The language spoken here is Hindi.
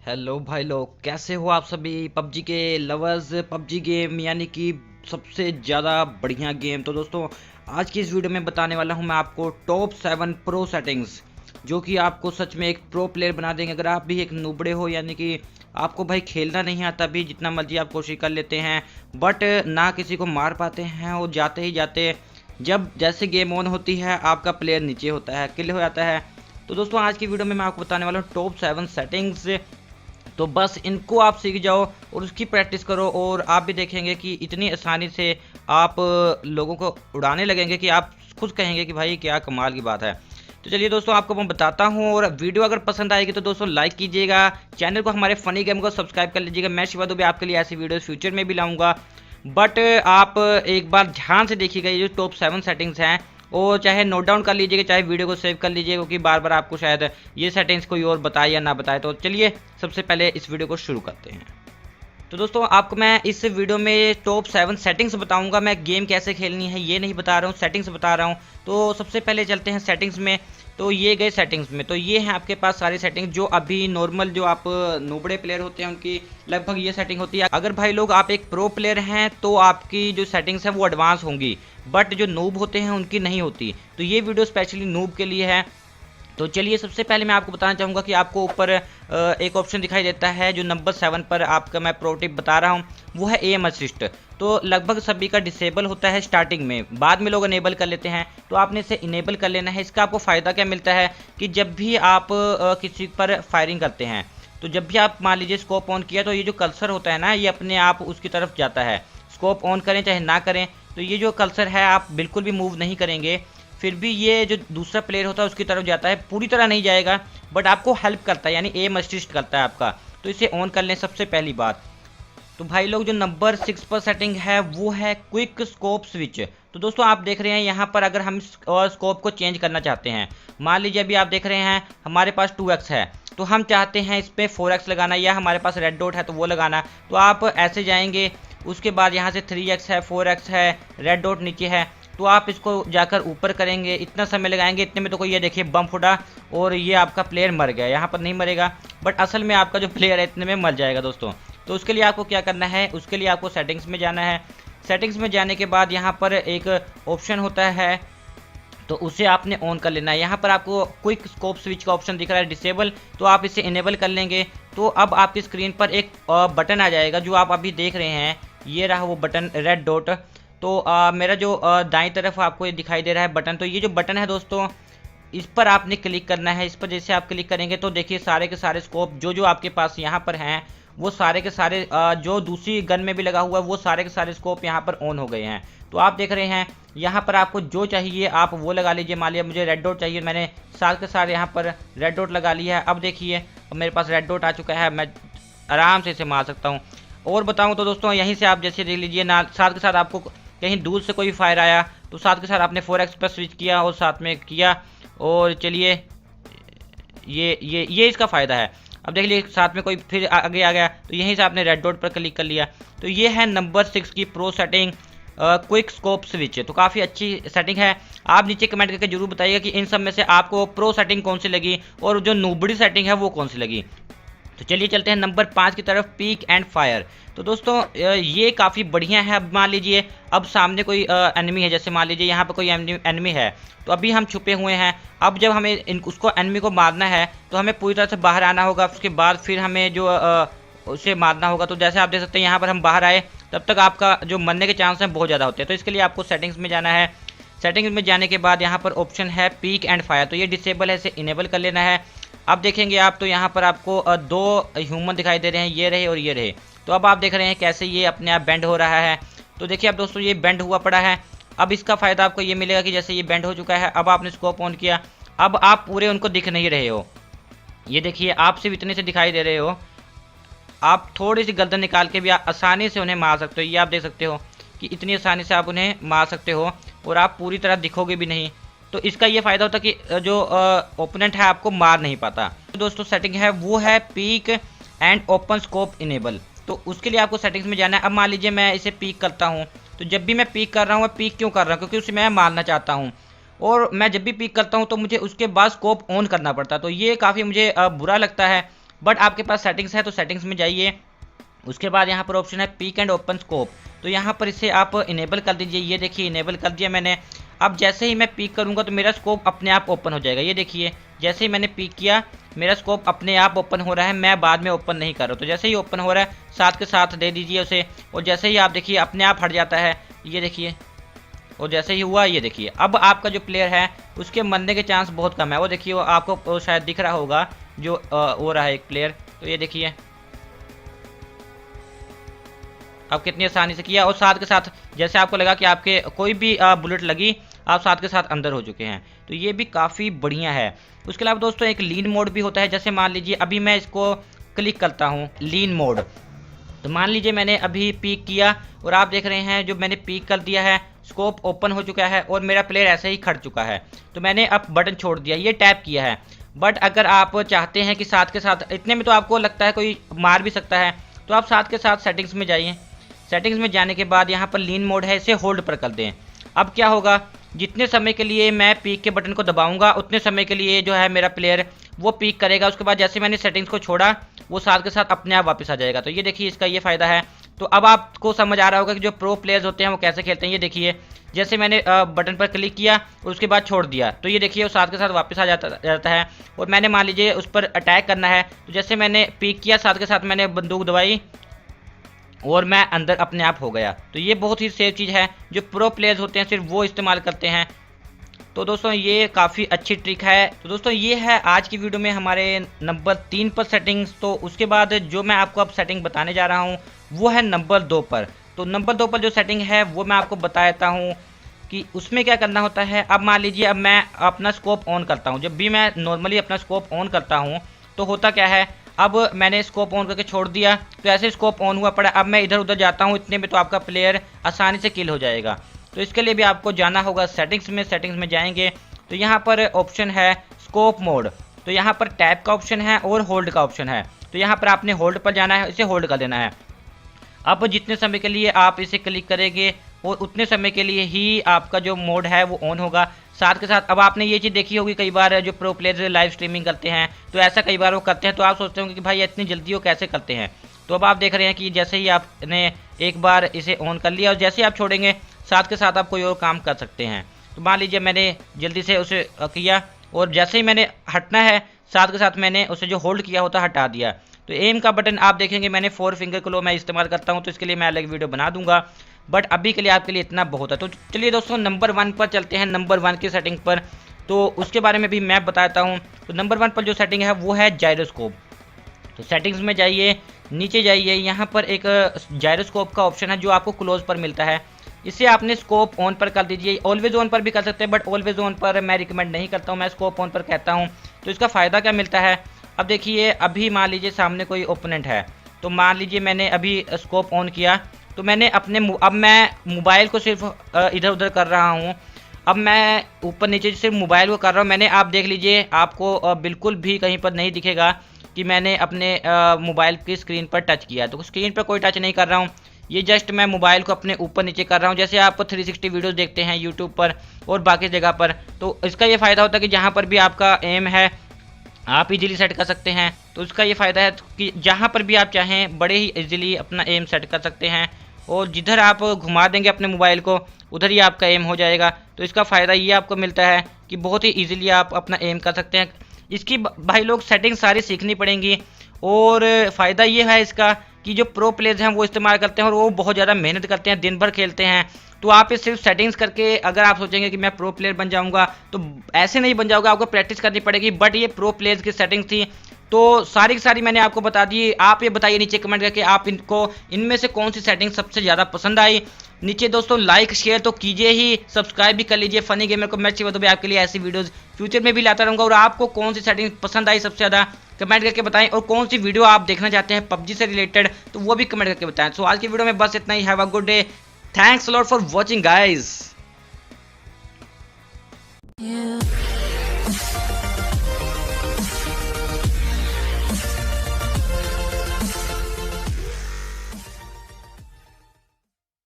हेलो भाई लोग, कैसे हो आप सभी पबजी के लवर्स। पबजी गेम यानी कि सबसे ज़्यादा बढ़िया गेम। तो दोस्तों, आज की इस वीडियो में बताने वाला हूं मैं आपको टॉप 7 प्रो सेटिंग्स, जो कि आपको सच में एक प्रो प्लेयर बना देंगे। अगर आप भी एक नुबड़े हो, यानी कि आपको भाई खेलना नहीं आता, भी जितना मर्जी आप कोशिश कर लेते हैं बट ना किसी को मार पाते हैं, और जाते ही जाते जब जैसे गेम ऑन होती है आपका प्लेयर नीचे होता है, किल हो जाता है। तो दोस्तों, आज की वीडियो में मैं आपको बताने वाला हूँ टॉप 7 सेटिंग्स। तो बस इनको आप सीख जाओ और उसकी प्रैक्टिस करो, और आप भी देखेंगे कि इतनी आसानी से आप लोगों को उड़ाने लगेंगे कि आप खुद कहेंगे कि भाई क्या कमाल की बात है। तो चलिए दोस्तों, आपको मैं बताता हूँ, और वीडियो अगर पसंद आएगी तो दोस्तों लाइक कीजिएगा, चैनल को हमारे फनी गेम को सब्सक्राइब कर लीजिएगा। मैं शिवा दुबे आपके लिए ऐसी वीडियो फ्यूचर में भी लाऊंगा। बट आप एक बार ध्यान से देखिएगा ये जो टॉप 7 सेटिंग्स हैं, और चाहे नोट डाउन कर लीजिएगा, चाहे वीडियो को सेव कर लीजिएगा, क्योंकि बार बार आपको शायद ये सेटिंग्स कोई और बताए या ना बताए। तो चलिए सबसे पहले इस वीडियो को शुरू करते हैं। तो दोस्तों, आपको मैं इस वीडियो में टॉप 7 सेटिंग्स बताऊंगा। मैं गेम कैसे खेलनी है ये नहीं बता रहा हूँ, सेटिंग्स बता रहा हूँ। तो सबसे पहले चलते हैं सेटिंग्स में। तो ये गए सेटिंग्स में, तो ये हैं आपके पास सारी सेटिंग्स जो अभी नॉर्मल जो आप नोबड़े प्लेयर होते हैं उनकी लगभग ये सेटिंग होती है। अगर भाई लोग आप एक प्रो प्लेयर हैं तो आपकी जो सेटिंग्स है वो एडवांस होंगी, बट जो नूब होते हैं उनकी नहीं होती। तो ये वीडियो स्पेशली नूब के लिए है। तो चलिए सबसे पहले मैं आपको बताना चाहूँगा कि आपको ऊपर एक ऑप्शन दिखाई देता है जो नंबर 7 पर आपका मैं प्रो टिप बता रहा हूँ, वो है एम असिस्ट। तो लगभग सभी का डिसेबल होता है स्टार्टिंग में, बाद में लोग इनेबल कर लेते हैं। तो आपने इसे इनेबल कर लेना है। इसका आपको फ़ायदा क्या मिलता है कि जब भी आप किसी पर फायरिंग करते हैं, तो जब भी आप मान लीजिए स्कोप ऑन किया, तो ये जो कर्सर होता है ना, ये अपने आप उसकी तरफ जाता है। स्कोप ऑन करें चाहे ना करें, तो ये जो कर्सर है आप बिल्कुल भी मूव नहीं करेंगे, फिर भी ये जो दूसरा प्लेयर होता है उसकी तरफ जाता है। पूरी तरह नहीं जाएगा बट आपको हेल्प करता है, यानी एम असिस्ट करता है आपका। तो इसे ऑन कर लें सबसे पहली बात। तो भाई लोग, जो नंबर 6 पर सेटिंग है वो है क्विक स्कोप स्विच। तो दोस्तों, आप देख रहे हैं यहाँ पर अगर हम स्कोप को चेंज करना चाहते हैं, मान लीजिए अभी आप देख रहे हैं हमारे पास 2x है, तो हम चाहते हैं इस पर 4x लगाना, या हमारे पास रेड डॉट है तो वो लगाना। तो आप ऐसे जाएंगे, उसके बाद यहाँ से 3x है, 4x है, रेड डॉट नीचे है, तो आप इसको जाकर ऊपर करेंगे। इतना समय लगाएंगे, इतने में तो कोई ये देखिए बम फुटा और ये आपका प्लेयर मर गया। यहाँ पर नहीं मरेगा बट असल में आपका जो प्लेयर है इतने में मर जाएगा दोस्तों। तो उसके लिए आपको क्या करना है, उसके लिए आपको सेटिंग्स में जाना है। सेटिंग्स में जाने के बाद यहाँ पर एक ऑप्शन होता है, तो उसे आपने ऑन कर लेना है। यहाँ पर आपको क्विक स्कोप स्विच का ऑप्शन दिख रहा है डिसेबल, तो आप इसे इनेबल कर लेंगे। तो अब आपकी स्क्रीन पर एक बटन आ जाएगा जो आप अभी देख रहे हैं, ये रहा वो बटन रेड डॉट। तो मेरा जो दाईं तरफ आपको ये दिखाई दे रहा है बटन, तो ये जो बटन है दोस्तों, इस पर आपने क्लिक करना है। इस पर जैसे आप क्लिक करेंगे तो देखिए सारे के सारे स्कोप जो आपके पास यहाँ पर हैं, वो सारे के सारे जो दूसरी गन में भी लगा हुआ है, वो सारे के सारे स्कोप यहाँ पर ऑन हो गए हैं। तो आप देख रहे हैं यहाँ पर आपको जो चाहिए आप वो लगा लीजिए। मान लिया मुझे रेड डॉट चाहिए, मैंने सारे के सारे यहाँ पर रेड डॉट लगा लिया है। अब देखिए मेरे पास रेड डॉट आ चुका है, मैं आराम से इसे मार सकता हूँ। और बताऊँ तो दोस्तों, यहीं से आप जैसे देख लीजिए ना, साथ के साथ आपको कहीं दूर से कोई फायर आया तो साथ के साथ आपने 4x पर स्विच किया और साथ में किया। और चलिए ये इसका फ़ायदा है। अब देख लीजिए साथ में कोई फिर आगे आ गया, तो यहीं से आपने रेड डॉट पर क्लिक कर लिया। तो ये है नंबर 6 की pro setting, quick scope switch. तो काफ़ी अच्छी सेटिंग है। आप नीचे कमेंट करके जरूर बताइएगा कि इन सब में से आपको प्रो सेटिंग कौन सी लगी और जो नूबड़ी सेटिंग है वो कौन सी लगी। तो चलिए चलते हैं नंबर 5 की तरफ, पीक एंड फायर। तो दोस्तों, ये काफ़ी बढ़िया है। अब मान लीजिए अब सामने कोई एनिमी है, जैसे मान लीजिए यहाँ पर कोई एनिमी है, तो अभी हम छुपे हुए हैं। अब जब हमें उसको एनिमी को मारना है तो हमें पूरी तरह से बाहर आना होगा, उसके बाद फिर हमें जो उसे मारना होगा। तो जैसे आप देख सकते हैं यहाँ पर हम बाहर आए, तब तक आपका जो मरने के चांस हैं बहुत ज़्यादा होते हैं। तो इसके लिए आपको सेटिंग्स में जाना है। सेटिंग्स में जाने के बाद यहाँ पर ऑप्शन है पीक एंड फायर, तो ये डिसेबल है, इसे इनेबल कर लेना है। अब देखेंगे आप तो यहाँ पर आपको दो ह्यूमन दिखाई दे रहे हैं, ये रहे और ये रहे। तो अब आप देख रहे हैं कैसे ये अपने आप बेंड हो रहा है। तो देखिए अब दोस्तों, ये बेंड हुआ पड़ा है। अब इसका फ़ायदा आपको ये मिलेगा कि जैसे ये बेंड हो चुका है, अब आपने स्कोप ऑन किया, अब आप पूरे उनको दिख नहीं रहे हो। ये देखिए आप सिर्फ इतने से दिखाई दे रहे हो। आप थोड़ी सी गर्दन निकाल के भी आसानी से उन्हें मार सकते हो। ये आप देख सकते हो कि इतनी आसानी से आप उन्हें मार सकते हो और आप पूरी तरह दिखोगे भी नहीं। तो इसका ये फ़ायदा होता है कि जो ओपोनेंट है आपको मार नहीं पाता। तो दोस्तों, सेटिंग है वो है peak and open scope enable. तो उसके लिए आपको सेटिंग्स में जाना है। अब मान लीजिए मैं इसे पीक करता हूँ, तो जब भी मैं पीक कर रहा हूँ, मैं पीक क्यों कर रहा हूँ, क्योंकि उसे मैं मारना चाहता हूँ। और मैं जब भी पीक करता हूँ तो मुझे उसके बाद स्कोप ऑन करना पड़ता है। तो ये काफ़ी मुझे बुरा लगता है। बट आपके पास सेटिंग्स है तो सेटिंग्स में जाइए। उसके बाद यहाँ पर ऑप्शन है पीक एंड ओपन स्कोप, तो यहाँ पर इसे आप इनेबल कर दीजिए। ये देखिए इनेबल कर दिया मैंने। अब जैसे ही मैं पीक करूँगा तो मेरा स्कोप अपने आप ओपन हो जाएगा। ये देखिए जैसे ही मैंने पीक किया मेरा स्कोप अपने आप ओपन हो रहा है, मैं बाद में ओपन नहीं कर रहा हूँ। तो जैसे ही ओपन हो रहा है साथ के साथ दे दीजिए उसे, और जैसे ही आप देखिए अपने आप हट जाता है। ये देखिए, और जैसे ही हुआ ये देखिए अब आपका जो प्लेयर है उसके मरने के चांस बहुत कम है। वो देखिए वो आपको शायद दिख रहा होगा जो हो रहा है एक प्लेयर। तो ये देखिए अब कितनी आसानी से किया, और साथ के साथ जैसे आपको लगा कि आपके कोई भी बुलेट लगी आप साथ के साथ अंदर हो चुके हैं। तो ये भी काफ़ी बढ़िया है। उसके अलावा दोस्तों एक लीन मोड भी होता है। जैसे मान लीजिए अभी मैं इसको क्लिक करता हूँ लीन मोड, तो मान लीजिए मैंने अभी पीक किया और आप देख रहे हैं जो मैंने पीक कर दिया है स्कोप ओपन हो चुका है और मेरा प्लेयर ऐसे ही खड़ चुका है। तो मैंने अब बटन छोड़ दिया, ये टैप किया है। बट अगर आप चाहते हैं कि साथ के साथ इतने में तो आपको लगता है कोई मार भी सकता है, तो आप साथ के साथ सेटिंग्स में जाइए। सेटिंग्स में जाने के बाद यहाँ पर लीन मोड है, इसे होल्ड पर कर दें। अब क्या होगा, जितने समय के लिए मैं पीक के बटन को दबाऊंगा उतने समय के लिए जो है मेरा प्लेयर वो पीक करेगा। उसके बाद जैसे मैंने सेटिंग्स को छोड़ा वो साथ के साथ अपने आप वापस आ जाएगा। तो ये देखिए इसका ये फ़ायदा है। तो अब आपको समझ आ रहा होगा कि जो प्रो प्लेयर्स होते हैं वो कैसे खेलते हैं। ये देखिए जैसे मैंने बटन पर क्लिक किया और उसके बाद छोड़ दिया तो ये देखिए वो साथ के साथ वापस आ जाता है। और मैंने मान लीजिए उस पर अटैक करना है, तो जैसे मैंने पीक किया साथ के साथ मैंने बंदूक दबाई और मैं अंदर अपने आप हो गया। तो ये बहुत ही सेफ चीज़ है, जो प्रो प्लेयर्स होते हैं सिर्फ वो इस्तेमाल करते हैं। तो दोस्तों ये काफ़ी अच्छी ट्रिक है। तो दोस्तों ये है आज की वीडियो में हमारे नंबर 3 पर सेटिंग्स। तो उसके बाद जो मैं आपको अब सेटिंग बताने जा रहा हूँ वो है नंबर 2 पर। तो नंबर 2 पर जो सेटिंग है वो मैं आपको बता देता हूँ कि उसमें क्या करना होता है। अब मान लीजिए अब मैं अपना स्कोप ऑन करता हूँ, जब भी मैं नॉर्मली अपना स्कोप ऑन करता हूँ तो होता क्या है, अब मैंने स्कोप ऑन करके छोड़ दिया तो ऐसे स्कोप ऑन हुआ पड़ा। अब मैं इधर उधर जाता हूँ, इतने में तो आपका प्लेयर आसानी से किल हो जाएगा। तो इसके लिए भी आपको जाना होगा सेटिंग्स में। सेटिंग्स में जाएंगे तो यहाँ पर ऑप्शन है स्कोप मोड, तो यहाँ पर टैप का ऑप्शन है और होल्ड का ऑप्शन है। तो यहाँ पर आपने होल्ड पर जाना है, इसे होल्ड कर देना है। अब जितने समय के लिए आप इसे क्लिक करेंगे और उतने समय के लिए ही आपका जो मोड है वो ऑन होगा। साथ के साथ अब आपने ये चीज़ देखी होगी कई बार जो प्रो प्लेयर्स लाइव स्ट्रीमिंग करते हैं तो ऐसा कई बार वो करते हैं, तो आप सोचते होंगे कि भाई इतनी जल्दी वो कैसे करते हैं। तो अब आप देख रहे हैं कि जैसे ही आपने एक बार इसे ऑन कर लिया और जैसे ही आप छोड़ेंगे साथ के साथ आप कोई और काम कर सकते हैं। तो मान लीजिए मैंने जल्दी से उसे किया और जैसे ही मैंने हटना है साथ के साथ मैंने उसे जो होल्ड किया होता हटा दिया। तो एम का बटन आप देखेंगे मैंने 4 फिंगर क्लो मैं इस्तेमाल करता हूं, तो इसके लिए मैं अलग वीडियो बना दूंगा, बट अभी के लिए आपके लिए इतना बहुत है। तो चलिए दोस्तों नंबर 1 पर चलते हैं, नंबर 1 की सेटिंग पर। तो उसके बारे में भी मैं बताता हूँ। तो नंबर 1 पर जो सेटिंग है वो है जायरोस्कोप। तो सेटिंग्स में जाइए, नीचे जाइए, यहाँ पर एक जायरोस्कोप का ऑप्शन है जो आपको क्लोज पर मिलता है। इसे आपने स्कोप ऑन पर कर दीजिए। ऑलवेज ऑन पर भी कर सकते हैं बट ऑलवेज ऑन पर मैं रिकमेंड नहीं करता हूँ, मैं स्कोप ऑन पर कहता हूँ। तो इसका फ़ायदा क्या मिलता है, अब देखिए अभी मान लीजिए सामने कोई ओपोनेंट है, तो मान लीजिए मैंने अभी स्कोप ऑन किया तो मैंने अब मैं मोबाइल को सिर्फ इधर उधर कर रहा हूँ। अब मैं ऊपर नीचे सिर्फ मोबाइल को कर रहा हूँ। मैंने आप देख लीजिए आपको बिल्कुल भी कहीं पर नहीं दिखेगा कि मैंने अपने मोबाइल की स्क्रीन पर टच किया। तो स्क्रीन पर कोई टच नहीं कर रहा हूँ, ये जस्ट मैं मोबाइल को अपने ऊपर नीचे कर रहा हूँ, जैसे आप 360 वीडियोस देखते हैं यूट्यूब पर और बाकी जगह पर। तो इसका ये फ़ायदा होता है कि जहाँ पर भी आपका एम है आप इजीली सेट कर सकते हैं। तो इसका ये फ़ायदा है कि जहाँ पर भी आप चाहें बड़े ही इजीली अपना एम सेट कर सकते हैं, और जिधर आप घुमा देंगे अपने मोबाइल को उधर ही आपका एम हो जाएगा। तो इसका फ़ायदा ये आपको मिलता है कि बहुत ही ईजिली आप अपना एम कर सकते हैं। इसकी भाई लोग सेटिंग सारी सीखनी पड़ेंगी, और फ़ायदा ये है इसका कि जो प्रो प्लेयर्स हैं वो इस्तेमाल करते हैं और वो बहुत ज़्यादा मेहनत करते हैं, दिन भर खेलते हैं। तो आप इस सिर्फ सेटिंग्स करके अगर आप सोचेंगे कि मैं प्रो प्लेयर बन जाऊंगा तो ऐसे नहीं बन जाओगे, आपको प्रैक्टिस करनी पड़ेगी। बट ये प्रो प्लेयर्स की सेटिंग्स थी तो सारी की सारी मैंने आपको बता दी। आप ये बताइए नीचे कमेंट करके आप इनमें से कौन सी सेटिंग सबसे ज़्यादा पसंद आई। नीचे दोस्तों लाइक शेयर तो कीजिए ही, सब्सक्राइब भी कर लीजिए। फनी गेमर को मैं चाहिए तो भी आपके लिए ऐसी वीडियोस फ्यूचर में भी लाता रहूँगा। और आपको कौन सी सेटिंग पसंद आई सबसे ज़्यादा कमेंट करके बताएं, और कौन सी वीडियो आप देखना चाहते हैं पबजी से रिलेटेड तो वो भी कमेंट करके बताएं। सो आज की वीडियो में बस इतना ही। Have a good day, thanks a lot for watching guys.